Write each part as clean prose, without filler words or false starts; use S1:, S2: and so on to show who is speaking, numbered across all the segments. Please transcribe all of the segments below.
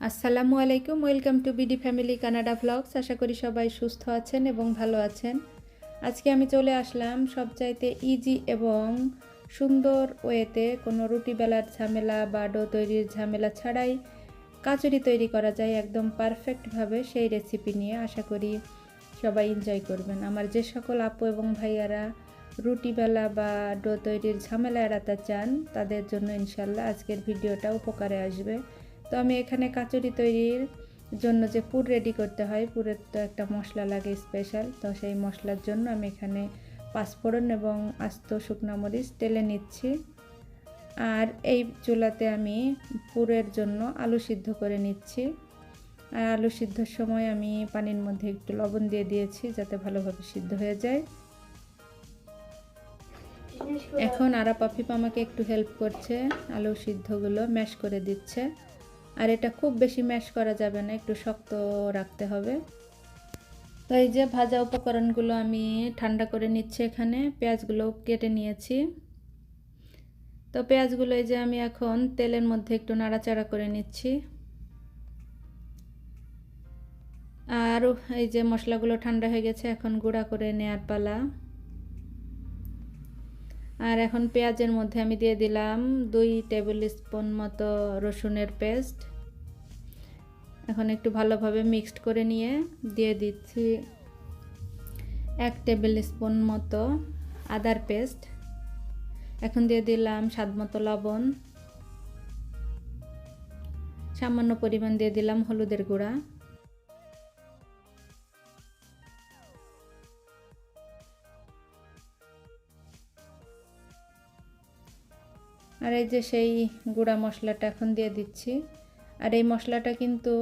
S1: আসসালামু আলাইকুম, welcome to BD family Canada vlogs. আশা করি সবাই সুস্থ আছেন এবং ভালো আছেন। আজকে আমি চলে আসলাম সবচাইতে ইজি এবং সুন্দর ওয়েতে, কোনো রুটি বেলার ঝামেলা বা ডো তৈরির ঝামেলা ছাড়াই কাচুরি তৈরি করা যায় একদম পারফেক্টভাবে, সেই রেসিপি নিয়ে। আশা করি সবাই এনজয় করবেন। আমার যে সকল আপু এবং ভাইয়ারা রুটি বেলা বা ডো তৈরির ঝামেলা এড়াতে চান, তাদের জন্য ইনশাল্লাহ আজকের ভিডিওটা উপকারে আসবে। তো আমি এখানে কাচুরি তৈরির জন্য যে পুর রেডি করতে হয়, পুরের তো একটা মশলা লাগে স্পেশাল, তো সেই মশলার জন্য আমি এখানে পাঁচফোড়ন এবং আস্ত শুকনো মরিচ তেলে নিচ্ছি। আর এই চুলাতে আমি পুরের জন্য আলু সিদ্ধ করে নিচ্ছি। আর আলু সিদ্ধর সময় আমি পানির মধ্যে একটু লবণ দিয়ে দিয়েছি যাতে ভালোভাবে সিদ্ধ হয়ে যায়। এখন আরা পাফিপ আমাকে একটু হেল্প করছে, আলু সিদ্ধগুলো ম্যাশ করে দিচ্ছে। আর এটা খুব বেশি ম্যাশ করা যাবে না, একটু শক্ত রাখতে হবে। তো এই যে ভাজা উপকরণগুলো আমি ঠান্ডা করে নিচ্ছি। এখানে পেঁয়াজগুলো কেটে নিয়েছি। তো পেঁয়াজগুলো এই যে আমি এখন তেলের মধ্যে একটু নাড়াচাড়া করে নিচ্ছি। আর এই যে মশলাগুলো ঠান্ডা হয়ে গেছে, এখন গুঁড়া করে নেওয়ার পালা। আর এখন পেঁয়াজের মধ্যে আমি দিয়ে দিলাম 2 টেবিল স্পুন মতো রসুনের পেস্ট। এখন একটু ভালোভাবে মিক্সড করে নিয়ে দিয়ে দিচ্ছি 1 টেবিল স্পুন মতো আদার পেস্ট। এখন দিয়ে দিলাম স্বাদ মতো লবণ, সামান্য পরিমাণ দিয়ে দিলাম হলুদের গুঁড়া। আর এই যে সেই গুঁড়া মশলাটা এখন দিয়ে দিচ্ছি। আর এই মশলাটা কিন্তু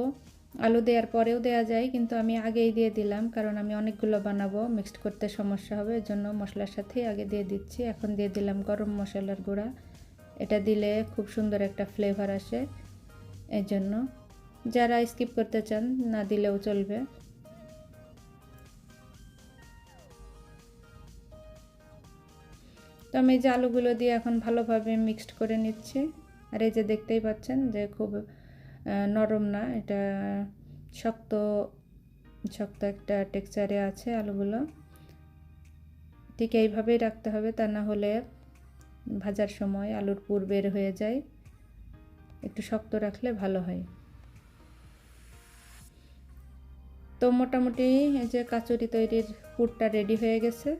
S1: আলু দেওয়ার পরেও দেওয়া যায়, কিন্তু আমি আগেই দিয়ে দিলাম কারণ আমি অনেকগুলো বানাবো, মিক্সড করতে সমস্যা হবে, এর জন্য মশলার সাথেই আগে দিয়ে দিচ্ছি। এখন দিয়ে দিলাম গরম মশলার গুঁড়া, এটা দিলে খুব সুন্দর একটা ফ্লেভার আসে, এর জন্য যারা স্কিপ করতে চান না দিলেও চলবে। তো আমি এই যে আলুগুলো দিয়ে এখন ভালোভাবে মিক্সড করে নিচ্ছি। আর এই যে দেখতেই পাচ্ছেন যে খুব নরম না, এটা শক্ত শক্ত একটা টেক্সচারে আছে আলুগুলো। ঠিক এইভাবেই রাখতে হবে, তা না হলে ভাজার সময় আলুর পুর বের হয়ে যায়। একটু শক্ত রাখলে ভালো হয়। তো মোটামুটি এই যে কাচুরি তৈরির পুরটা রেডি হয়ে গেছে।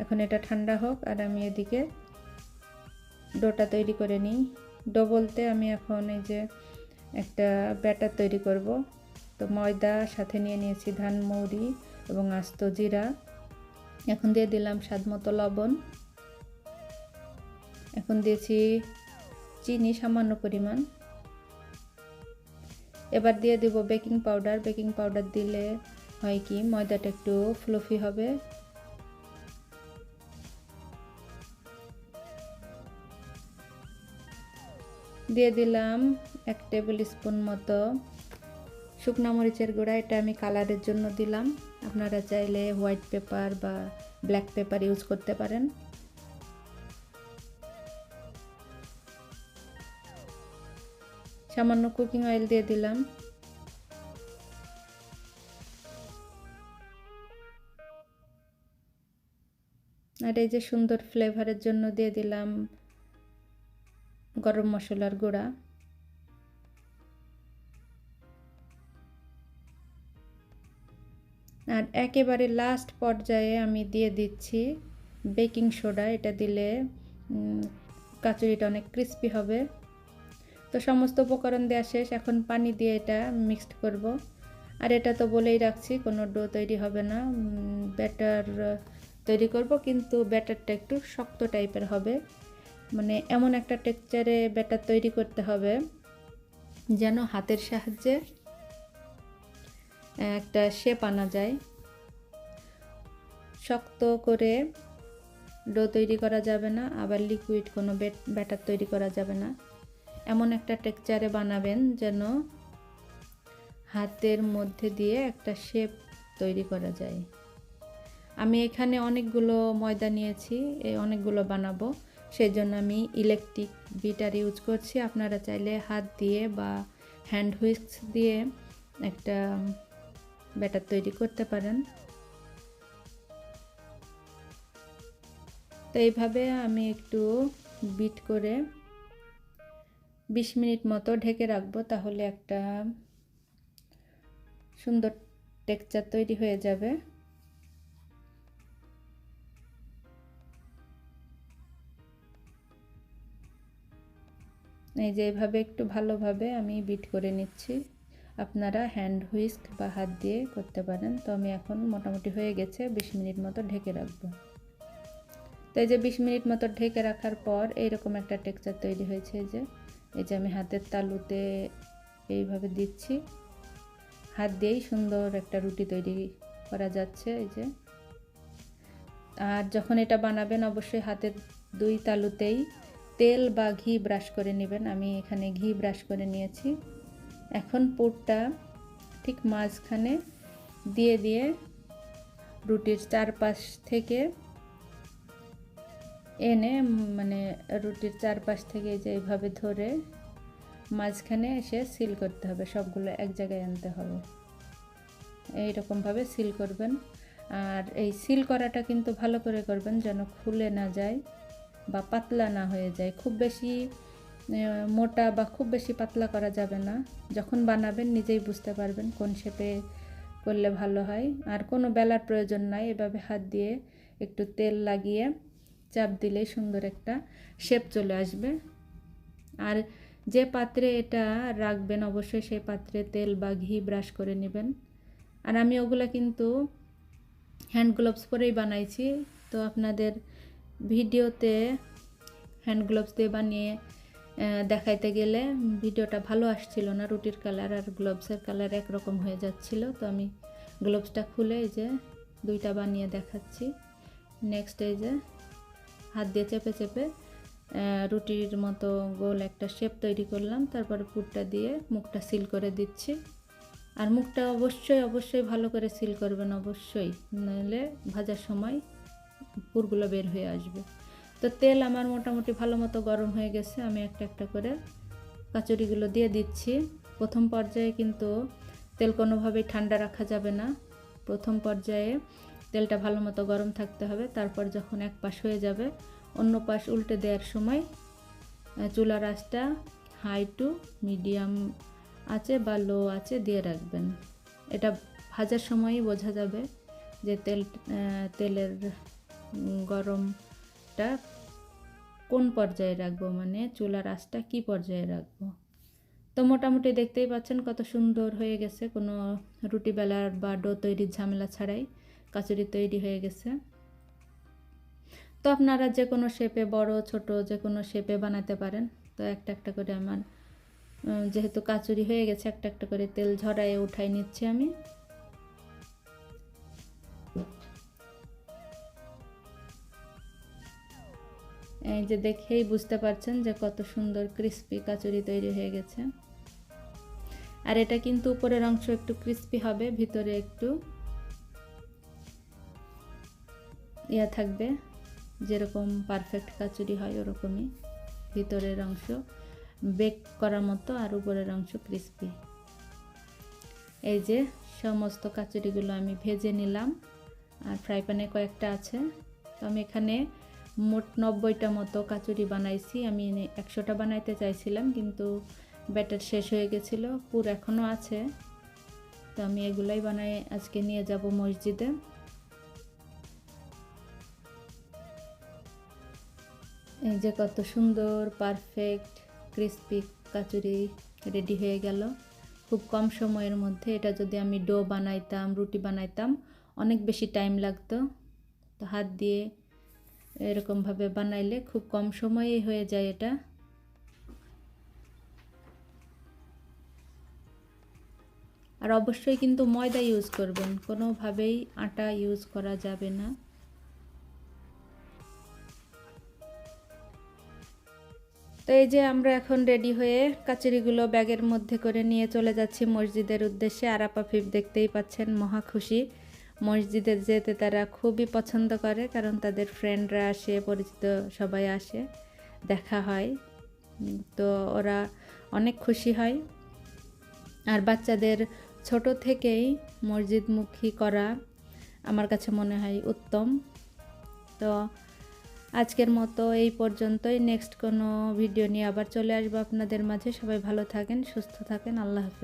S1: এখন এটা ঠান্ডা হোক আর আমি এদিকে ডোটা তৈরি করে নিই। ডো বলতে আমি এখন এই যে একটা ব্যাটার তৈরি করব। তো ময়দা সাথে নিয়ে নিয়েছি ধান মৌরি এবং আস্ত জিরা। এখন দিয়ে দিলাম স্বাদ মতো লবণ। এখন দিয়েছি চিনি সামান্য পরিমাণ। এবার দিয়ে দেব বেকিং পাউডার। বেকিং পাউডার দিলে হয় কি, ময়দাটা একটু ফ্লফি হবে। দিয়ে দিলাম 1 টেবিল স্পুন মতো শুকনা মরিচের গুঁড়া, এটা আমি কালারের জন্য দিলাম। আপনারা চাইলে হোয়াইট পেপার বা ব্ল্যাক পেপার ইউজ করতে পারেন। সামান্য কুকিং অয়েল দিয়ে দিলাম। আর এই যে সুন্দর ফ্লেভারের জন্য দিয়ে দিলাম গরম মশলার গুঁড়া। আর একেবারে লাস্ট পর্যায়ে আমি দিয়ে দিচ্ছি বেকিং সোডা, এটা দিলে কাচুরিটা অনেক ক্রিস্পি হবে। তো সমস্ত উপকরণ দেওয়া শেষ, এখন পানি দিয়ে এটা মিক্সড করব। আর এটা তো বলেই রাখছি, কোনো ডো তৈরি হবে না, ব্যাটার তৈরি করব, কিন্তু ব্যাটারটা একটু শক্ত টাইপের হবে। মানে এমন একটা টেক্সচারে ব্যাটার তৈরি করতে হবে যেন হাতের সাহায্যে একটা শেপ আনা যায়। শক্ত করে ডো তৈরি করা যাবে না, আবার লিকুইড কোনো ব্যাটার তৈরি করা যাবে না। এমন একটা টেক্সচারে বানাবেন যেন হাতের মধ্যে দিয়ে একটা শেপ তৈরি করা যায়। আমি এখানে অনেকগুলো ময়দা নিয়েছি, এই অনেকগুলো বানাবো, সেই জন্য আমি ইলেকট্রিক বিটার ইউজ করছি। আপনারা চাইলে হাত দিয়ে বা হ্যান্ড হুইস্ক দিয়ে একটা ব্যাটার তৈরি করতে পারেন। তো এইভাবে আমি একটু বিট করে 20 মিনিট মতো ঢেকে রাখবো, তাহলে একটা সুন্দর টেক্সচার তৈরি হয়ে যাবে। এই যে এইভাবে একটু ভালোভাবে আমি বিট করে নিচ্ছি। আপনারা হ্যান্ড হুইস্ক বা হাত দিয়ে করতে পারেন। তো আমি এখন মোটামুটি হয়ে গেছে, 20 মিনিট মতো ঢেকে রাখবো। তো এই যে 20 মিনিট মতো ঢেকে রাখার পর এইরকম একটা টেক্সচার তৈরি হয়েছে। এই যে আমি হাতের তালুতে এইভাবে দিচ্ছি, হাত দিয়েই সুন্দর একটা রুটি তৈরি করা যাচ্ছে। এই যে, আর যখন এটা বানাবেন অবশ্যই হাতের 2 তালুতেই তেল বা ঘি ব্রাশ করে নেবেন। আমি এখানে ঘি ব্রাশ করে নিয়েছি। এখন পুরটা ঠিক মাঝখানে দিয়ে দিয়ে রুটির চারপাশ থেকে এনে, মানে রুটির চারপাশ থেকে যে এইভাবে ধরে মাঝখানে এসে সিল করতে হবে, সবগুলো এক জায়গায় আনতে হবে। এইরকমভাবে সিল করবেন। আর এই সিল করাটা কিন্তু ভালো করে করবেন যেন খুলে না যায় বা পাতলা না হয়ে যায়। খুব বেশি মোটা বা খুব বেশি পাতলা করা যাবে না। যখন বানাবেন নিজেই বুঝতে পারবেন কোন শেপে করলে ভালো হয়। আর কোনো বেলার প্রয়োজন নাই, এভাবে হাত দিয়ে একটু তেল লাগিয়ে চাপ দিলেই সুন্দর একটা শেপ চলে আসবে। আর যে পাত্রে এটা রাখবেন অবশ্যই সেই পাত্রে তেল বা ঘি ব্রাশ করে নেবেন। আর আমি ওগুলা কিন্তু হ্যান্ড গ্লোভস পরেই বানাইছি। তো আপনাদের ভিডিওতে হ্যান্ড গ্লোভস দিয়ে বানিয়ে দেখাইতে গেলে ভিডিওটা ভালো আসছিল না, রুটির কালার আর গ্লোভসের কালার একরকম হয়ে যাচ্ছিল। তো আমি গ্লোভসটা খুলে এই যে 2টা বানিয়ে দেখাচ্ছি। নেক্সট এই যে হাত দিয়ে চেপে চেপে রুটির মতো গোল একটা শেপ তৈরি করলাম। তারপরে পুরটা দিয়ে মুখটা সিল করে দিচ্ছি। আর মুখটা অবশ্যই ভালো করে সিল করবেন, অবশ্যই, নইলে ভাজার সময় পুরগুলো বের হয়ে আসবে। তো তেল আমার মোটামুটি ভালো মতো গরম হয়ে গেছে। আমি একটা একটা করে কাচুরিগুলো দিয়ে দিচ্ছি। প্রথম পর্যায়ে কিন্তু তেল কোনোভাবেই ঠান্ডা রাখা যাবে না। প্রথম পর্যায়ে তেলটা ভালো মতো গরম থাকতে হবে। তারপর যখন এক পাশ হয়ে যাবে অন্য পাশ উল্টে দেওয়ার সময় চুলার আঁচটা হাই টু মিডিয়াম আছে বা লো আছে দিয়ে রাখবেন। এটা ভাজার সময়ই বোঝা যাবে যে তেলের গরমটা কোন পর্যায়ে রাখবো, মানে চুলার আঁচটা কি পর্যায়ে রাখবো। তো মোটামুটি দেখতেই পাচ্ছেন কত সুন্দর হয়ে গেছে, কোনো রুটি বেলার বা ডো তৈরির ঝামেলা ছাড়াই কাচুরি তৈরি হয়ে গেছে। তো আপনারা যে কোনো শেপে, বড় ছোট যে কোনো শেপে বানাতে পারেন। তো একটা একটা করে আমার যেহেতু কাচুরি হয়ে গেছে, একটা একটা করে তেল ঝরাইয়ে উঠাই নিচ্ছি আমি। এই যে দেখেই বুঝতে পারছেন যে কত সুন্দর ক্রিস্পি কাচুরি তৈরি হয়ে গেছে। আর এটা কিন্তু উপরের অংশ একটু ক্রিস্পি হবে, ভিতরে একটু ইয়া থাকবে, যেরকম পারফেক্ট কাচুরি হয় ওরকমই ভিতরের অংশ বেক করার মতো আর উপরের অংশ ক্রিস্পি। এই যে সমস্ত কাচুরিগুলো আমি ভেজে নিলাম, আর ফ্রাই প্যানে কয়েকটা আছে। তো আমি এখানে মোট 90টা মতো কাচুরি বানাইছি। আমি 100টা বানাইতে চাইছিলাম, কিন্তু ব্যাটার শেষ হয়ে গেছিলো, পুর এখনও আছে। তো আমি এগুলাই বানাই আজকে নিয়ে যাব মসজিদে। এই যে কত সুন্দর পারফেক্ট ক্রিস্পি কাচুরি রেডি হয়ে গেল খুব কম সময়ের মধ্যে। এটা যদি আমি ডো বানাইতাম, রুটি বানাইতাম, অনেক বেশি টাইম লাগতো। তো হাত দিয়ে এরকমভাবে বানাইলে খুব কম সময়ে হয়ে যায় এটা। আর অবশ্যই কিন্তু ময়দা ইউজ করবেন, কোনোভাবেই আটা ইউজ করা যাবে না। তো এই যে আমরা এখন রেডি হয়ে কাচুরিগুলো ব্যাগের মধ্যে করে নিয়ে চলে যাচ্ছি মসজিদের উদ্দেশ্যে। আর আপাফিফ দেখতেই পাচ্ছেন মহা খুশি। মসজিদে যেতে তারা খুবই পছন্দ করে, কারণ তাদের ফ্রেন্ডরা আসে, পরিচিত সবাই আসে, দেখা হয়। তো ওরা অনেক খুশি হয়। আর বাচ্চাদের ছোট থেকেই মসজিদমুখী করা আমার কাছে মনে হয় উত্তম। তো আজকের মতো এই পর্যন্তই। নেক্সট কোনো ভিডিও নিয়ে আবার চলে আসবো আপনাদের মাঝে। সবাই ভালো থাকেন, সুস্থ থাকেন। আল্লাহ হাফেজ।